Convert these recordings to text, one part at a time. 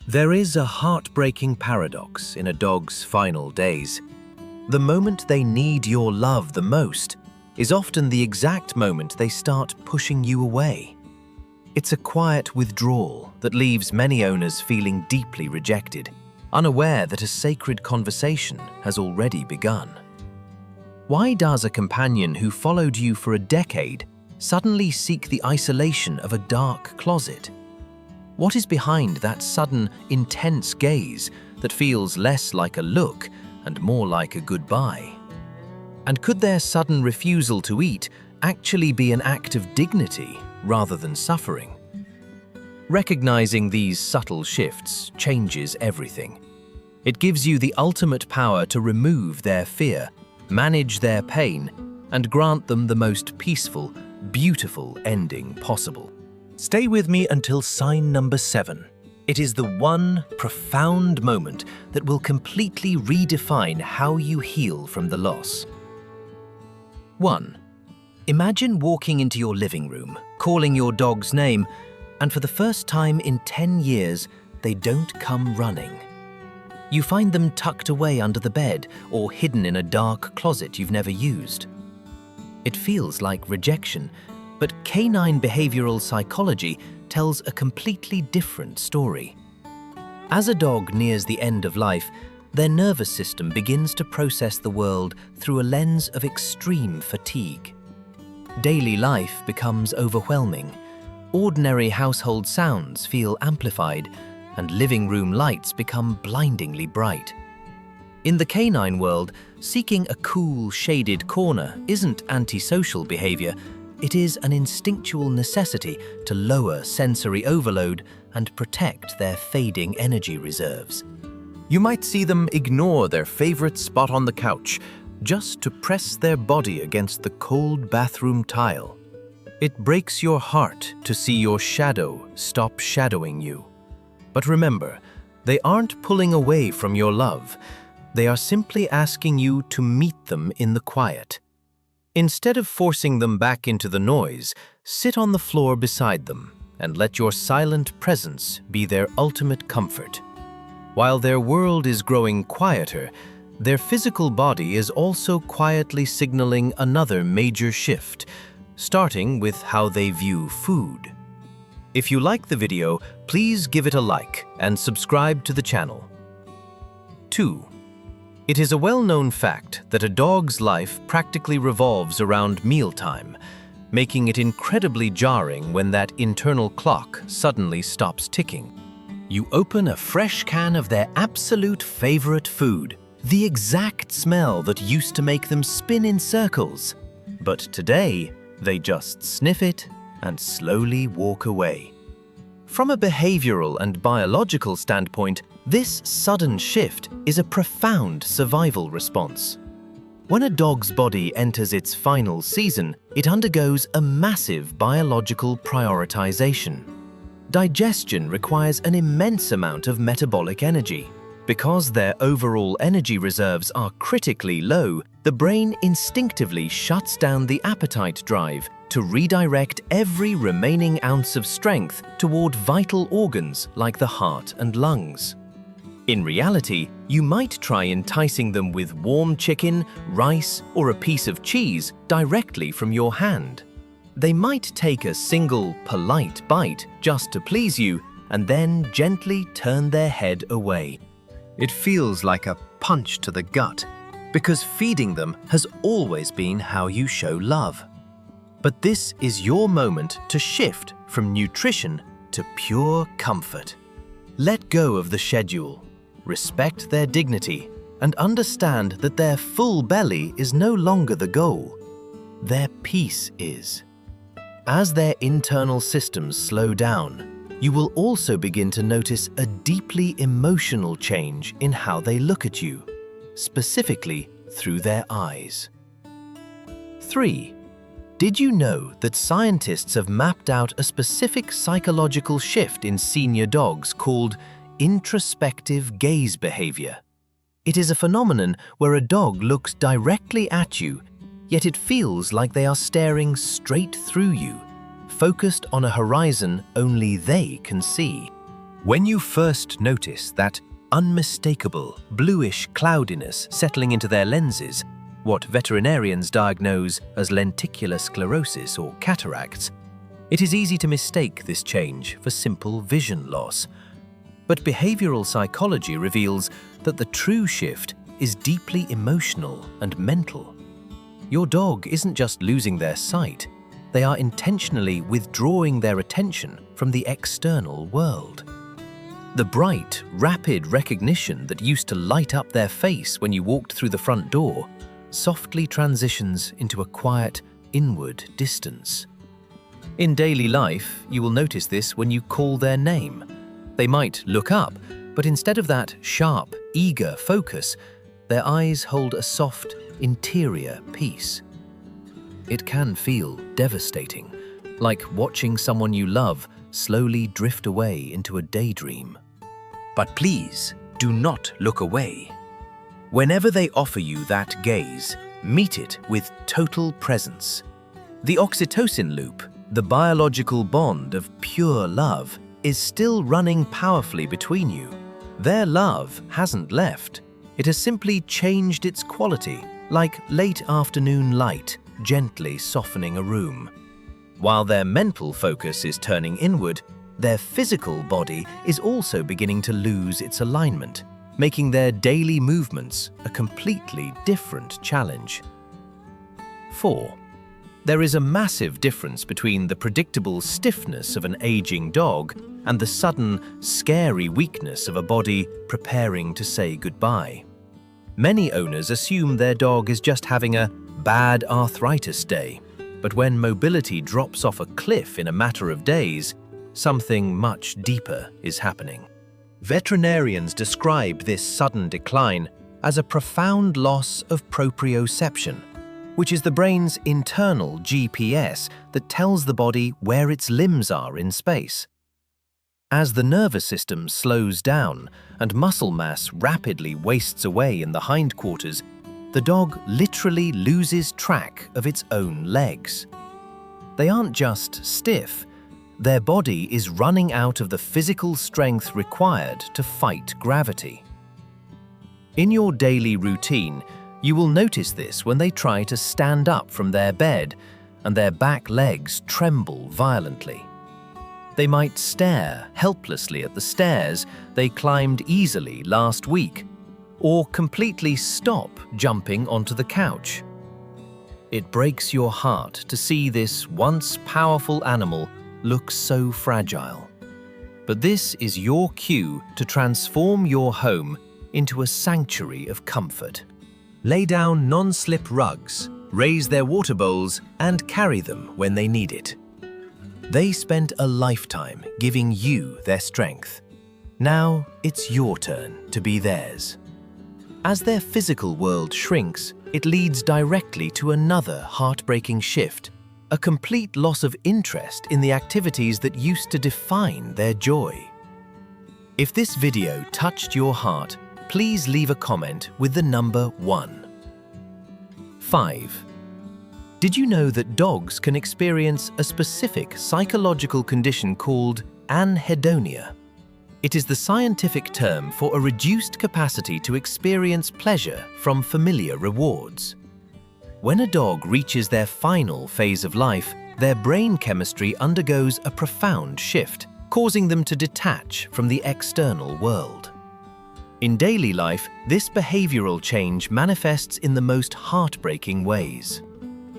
There is a heartbreaking paradox in a dog's final days. The moment they need your love the most is often the exact moment they start pushing you away. It's a quiet withdrawal that leaves many owners feeling deeply rejected, unaware that a sacred conversation has already begun. Why does a companion who followed you for a decade suddenly seek the isolation of a dark closet? What is behind that sudden, intense gaze that feels less like a look and more like a goodbye? And could their sudden refusal to eat actually be an act of dignity rather than suffering? Recognizing these subtle shifts changes everything. It gives you the ultimate power to remove their fear, manage their pain, and grant them the most peaceful, beautiful ending possible. Stay with me until sign number 7. It is the one profound moment that will completely redefine how you heal from the loss. 1. Imagine walking into your living room, calling your dog's name, and for the first time in 10 years, they don't come running. You find them tucked away under the bed or hidden in a dark closet you've never used. It feels like rejection, but canine behavioral psychology tells a completely different story. As a dog nears the end of life, their nervous system begins to process the world through a lens of extreme fatigue. Daily life becomes overwhelming. Ordinary household sounds feel amplified, and living room lights become blindingly bright. In the canine world, seeking a cool, shaded corner isn't antisocial behavior. It is an instinctual necessity to lower sensory overload and protect their fading energy reserves. You might see them ignore their favorite spot on the couch just to press their body against the cold bathroom tile. It breaks your heart to see your shadow stop shadowing you. But remember, they aren't pulling away from your love. They are simply asking you to meet them in the quiet. Instead of forcing them back into the noise, sit on the floor beside them and let your silent presence be their ultimate comfort. While their world is growing quieter, their physical body is also quietly signaling another major shift, starting with how they view food. If you like the video, please give it a like and subscribe to the channel. 2. It is a well-known fact that a dog's life practically revolves around mealtime, making it incredibly jarring when that internal clock suddenly stops ticking. You open a fresh can of their absolute favorite food, the exact smell that used to make them spin in circles. But today, they just sniff it and slowly walk away. From a behavioral and biological standpoint, this sudden shift is a profound survival response. When a dog's body enters its final season, it undergoes a massive biological prioritization. Digestion requires an immense amount of metabolic energy. Because their overall energy reserves are critically low, the brain instinctively shuts down the appetite drive to redirect every remaining ounce of strength toward vital organs like the heart and lungs. In reality, you might try enticing them with warm chicken, rice, or a piece of cheese directly from your hand. They might take a single, polite bite just to please you and then gently turn their head away. It feels like a punch to the gut, because feeding them has always been how you show love. But this is your moment to shift from nutrition to pure comfort. Let go of the schedule, respect their dignity, and understand that their full belly is no longer the goal. Their peace is. As their internal systems slow down, you will also begin to notice a deeply emotional change in how they look at you, specifically through their eyes. 3. Did you know that scientists have mapped out a specific psychological shift in senior dogs called introspective gaze behavior? It is a phenomenon where a dog looks directly at you, yet it feels like they are staring straight through you, focused on a horizon only they can see. When you first notice that unmistakable bluish cloudiness settling into their lenses, what veterinarians diagnose as lenticular sclerosis or cataracts, it is easy to mistake this change for simple vision loss. But behavioral psychology reveals that the true shift is deeply emotional and mental. Your dog isn't just losing their sight, they are intentionally withdrawing their attention from the external world. The bright, rapid recognition that used to light up their face when you walked through the front door softly transitions into a quiet, inward distance. In daily life, you will notice this when you call their name. They might look up, but instead of that sharp, eager focus, their eyes hold a soft, interior peace. It can feel devastating, like watching someone you love slowly drift away into a daydream. But please, do not look away. Whenever they offer you that gaze, meet it with total presence. The oxytocin loop, the biological bond of pure love, is still running powerfully between you. Their love hasn't left. It has simply changed its quality, like late afternoon light gently softening a room. While their mental focus is turning inward, their physical body is also beginning to lose its alignment, making their daily movements a completely different challenge. 4. There is a massive difference between the predictable stiffness of an aging dog and the sudden, scary weakness of a body preparing to say goodbye. Many owners assume their dog is just having a bad arthritis day, but when mobility drops off a cliff in a matter of days, something much deeper is happening. Veterinarians describe this sudden decline as a profound loss of proprioception, which is the brain's internal GPS that tells the body where its limbs are in space. As the nervous system slows down and muscle mass rapidly wastes away in the hindquarters, the dog literally loses track of its own legs. They aren't just stiff, their body is running out of the physical strength required to fight gravity. In your daily routine, you will notice this when they try to stand up from their bed and their back legs tremble violently. They might stare helplessly at the stairs they climbed easily last week, or completely stop jumping onto the couch. It breaks your heart to see this once powerful animal look so fragile. But this is your cue to transform your home into a sanctuary of comfort. Lay down non-slip rugs, raise their water bowls, and carry them when they need it. They spent a lifetime giving you their strength. Now it's your turn to be theirs. As their physical world shrinks, it leads directly to another heartbreaking shift, a complete loss of interest in the activities that used to define their joy. If this video touched your heart, please leave a comment with the number 1. 5. Did you know that dogs can experience a specific psychological condition called anhedonia? It is the scientific term for a reduced capacity to experience pleasure from familiar rewards. When a dog reaches their final phase of life, their brain chemistry undergoes a profound shift, causing them to detach from the external world. In daily life, this behavioral change manifests in the most heartbreaking ways.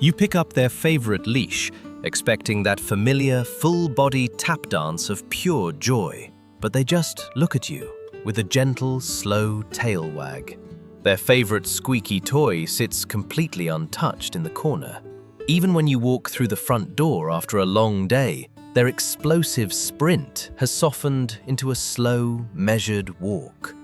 You pick up their favorite leash, expecting that familiar, full-body tap dance of pure joy, but they just look at you with a gentle, slow tail wag. Their favorite squeaky toy sits completely untouched in the corner. Even when you walk through the front door after a long day, their explosive sprint has softened into a slow, measured walk.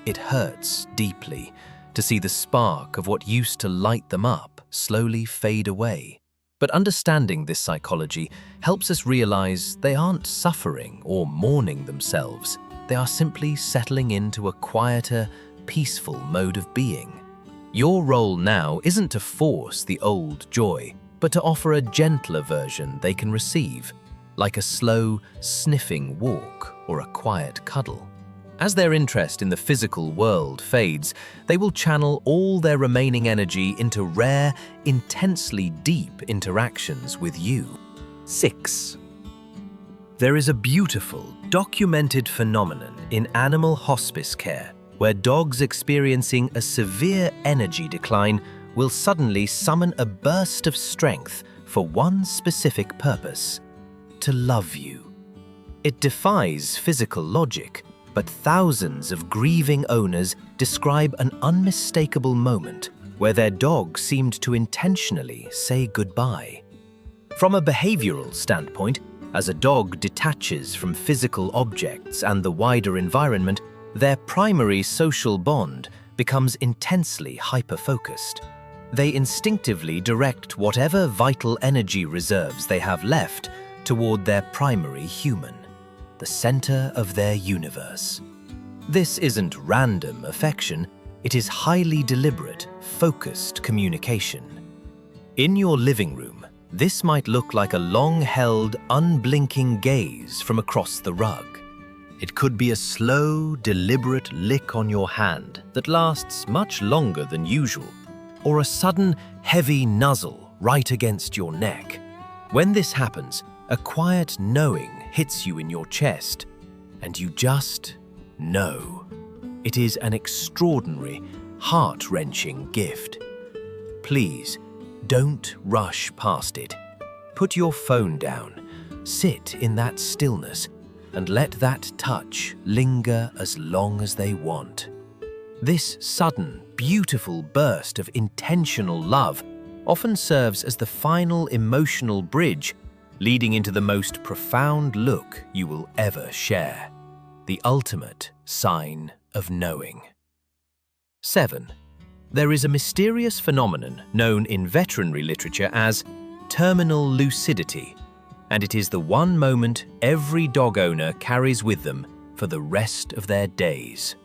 It hurts deeply to see the spark of what used to light them up slowly fade away. But understanding this psychology helps us realize they aren't suffering or mourning themselves. They are simply settling into a quieter, peaceful mode of being. Your role now isn't to force the old joy, but to offer a gentler version they can receive, like a slow, sniffing walk or a quiet cuddle. As their interest in the physical world fades, they will channel all their remaining energy into rare, intensely deep interactions with you. 6. There is a beautiful, documented phenomenon in animal hospice care where dogs experiencing a severe energy decline will suddenly summon a burst of strength for one specific purpose: to love you. It defies physical logic, but thousands of grieving owners describe an unmistakable moment where their dog seemed to intentionally say goodbye. From a behavioral standpoint, as a dog detaches from physical objects and the wider environment, their primary social bond becomes intensely hyper-focused. They instinctively direct whatever vital energy reserves they have left toward their primary human, the center of their universe. This isn't random affection, it is highly deliberate, focused communication. In your living room, this might look like a long-held, unblinking gaze from across the rug. It could be a slow, deliberate lick on your hand that lasts much longer than usual, or a sudden, heavy nuzzle right against your neck. When this happens, a quiet knowing hits you in your chest, and you just know. It is an extraordinary, heart-wrenching gift. Please, don't rush past it. Put your phone down, sit in that stillness, and let that touch linger as long as they want. This sudden, beautiful burst of intentional love often serves as the final emotional bridge leading into the most profound look you will ever share, the ultimate sign of knowing. 7. There is a mysterious phenomenon known in veterinary literature as terminal lucidity, and it is the one moment every dog owner carries with them for the rest of their days.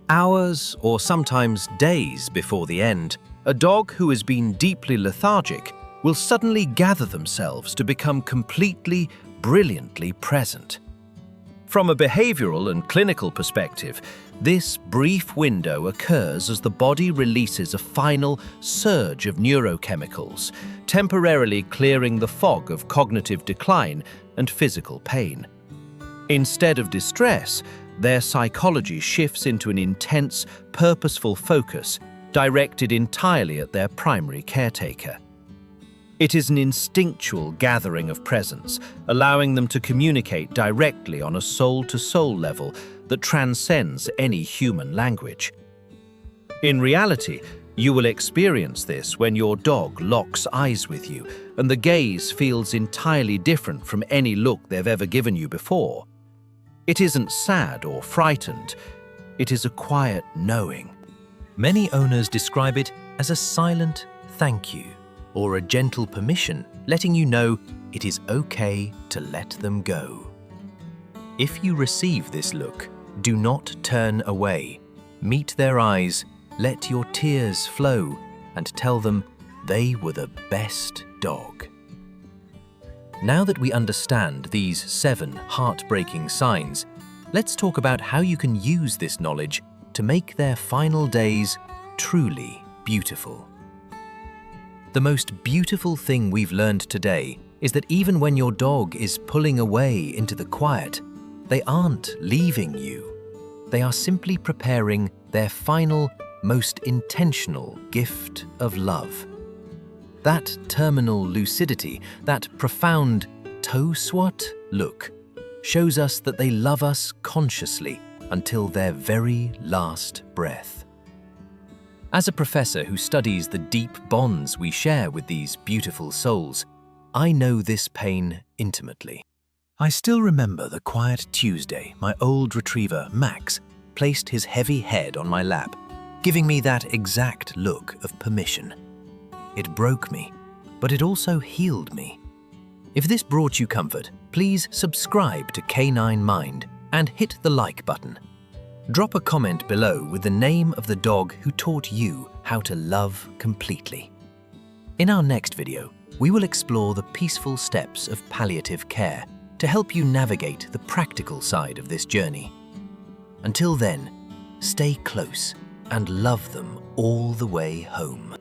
Hours or sometimes days before the end, a dog who has been deeply lethargic will suddenly gather themselves to become completely, brilliantly present. From a behavioral and clinical perspective, this brief window occurs as the body releases a final surge of neurochemicals, temporarily clearing the fog of cognitive decline and physical pain. Instead of distress, their psychology shifts into an intense, purposeful focus directed entirely at their primary caretaker. It is an instinctual gathering of presence, allowing them to communicate directly on a soul-to-soul level that transcends any human language. In reality, you will experience this when your dog locks eyes with you and the gaze feels entirely different from any look they've ever given you before. It isn't sad or frightened, it is a quiet knowing. Many owners describe it as a silent thank you, or a gentle permission, letting you know it is okay to let them go. If you receive this look, do not turn away. Meet their eyes, let your tears flow, and tell them they were the best dog. Now that we understand these 7 heartbreaking signs, let's talk about how you can use this knowledge to make their final days truly beautiful. The most beautiful thing we've learned today is that even when your dog is pulling away into the quiet, they aren't leaving you. They are simply preparing their final, most intentional gift of love. That terminal lucidity, that profound toe swat look, shows us that they love us consciously until their very last breath. As a professor who studies the deep bonds we share with these beautiful souls, I know this pain intimately. I still remember the quiet Tuesday my old retriever, Max, placed his heavy head on my lap, giving me that exact look of permission. It broke me, but it also healed me. If this brought you comfort, please subscribe to Canine Mind and hit the like button. Drop a comment below with the name of the dog who taught you how to love completely. In our next video, we will explore the peaceful steps of palliative care to help you navigate the practical side of this journey. Until then, stay close and love them all the way home.